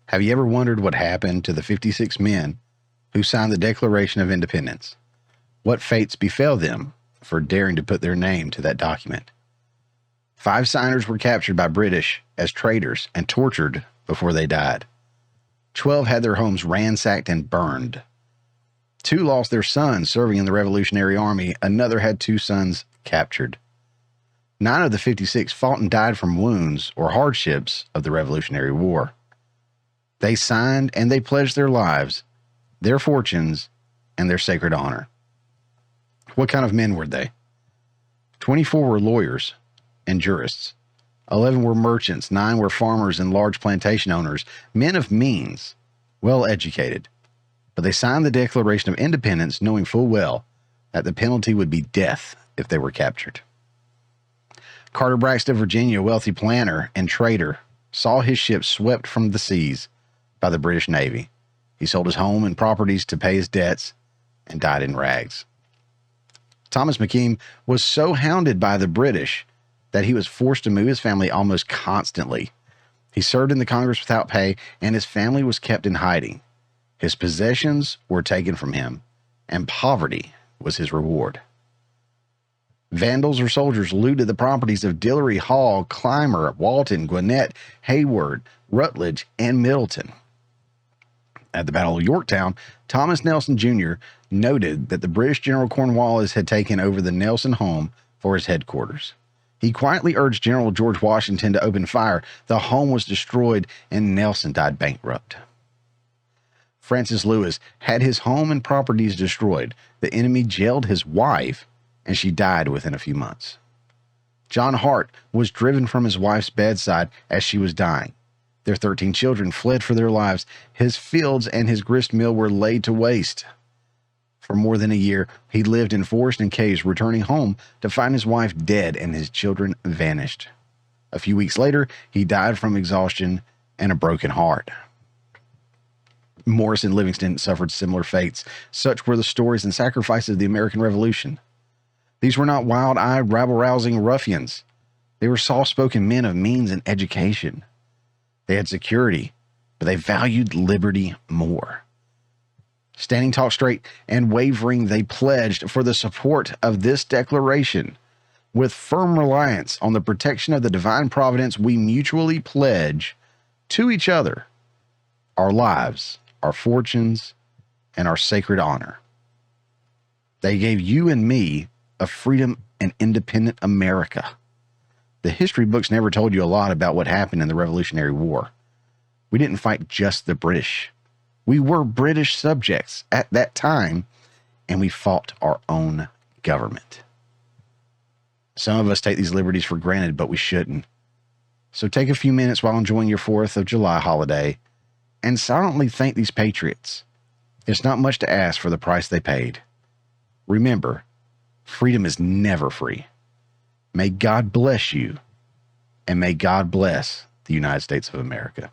Have you ever wondered what happened to the 56 men who signed the Declaration of Independence? What fates befell them for daring to put their name to that document? 5 signers were captured by British as traitors and tortured before they died. 12 had their homes ransacked and burned. 2 lost their sons serving in the Revolutionary Army. Another had 2 sons captured. 9 of the 56 fought and died from wounds or hardships of the Revolutionary War. They signed and they pledged their lives, their fortunes, and their sacred honor. What kind of men were they? 24 were lawyers and jurists. 11 were merchants. 9 were farmers and large plantation owners, men of means, well educated. But they signed the Declaration of Independence knowing full well that the penalty would be death if they were captured. Carter Braxton of Virginia, a wealthy planter and trader, saw his ship swept from the seas by the British Navy. He sold his home and properties to pay his debts and died in rags. Thomas McKean was so hounded by the British that he was forced to move his family almost constantly. He served in the Congress without pay, and his family was kept in hiding. His possessions were taken from him, and poverty was his reward. Vandals or soldiers looted the properties of Dillery, Hall, Clymer, Walton, Gwinnett, Hayward, Rutledge, and Middleton. At the Battle of Yorktown, Thomas Nelson Jr. noted that the British General Cornwallis had taken over the Nelson home for his headquarters. He quietly urged General George Washington to open fire. The home was destroyed, and Nelson died bankrupt. Francis Lewis had his home and properties destroyed. The enemy jailed his wife, and she died within a few months. John Hart was driven from his wife's bedside as she was dying. Their 13 children fled for their lives. His fields and his grist mill were laid to waste. For more than a year, he lived in forest and caves, returning home to find his wife dead and his children vanished. A few weeks later, he died from exhaustion and a broken heart. Morris and Livingston suffered similar fates. Such were the stories and sacrifices of the American Revolution. These were not wild-eyed, rabble-rousing ruffians. They were soft-spoken men of means and education. They had security, but they valued liberty more. Standing tall straight and wavering, they pledged for the support of this declaration. With firm reliance on the protection of the divine providence, we mutually pledge to each other our lives, our fortunes, and our sacred honor. They gave you and me a freedom and independent America. The history books never told you a lot about what happened in the Revolutionary War. We didn't fight just the British. We were British subjects at that time, and we fought our own government. Some of us take these liberties for granted, but we shouldn't. So take a few minutes while enjoying your 4th of July holiday and silently thank these patriots. It's not much to ask for the price they paid. Remember, freedom is never free. May God bless you, and may God bless the United States of America.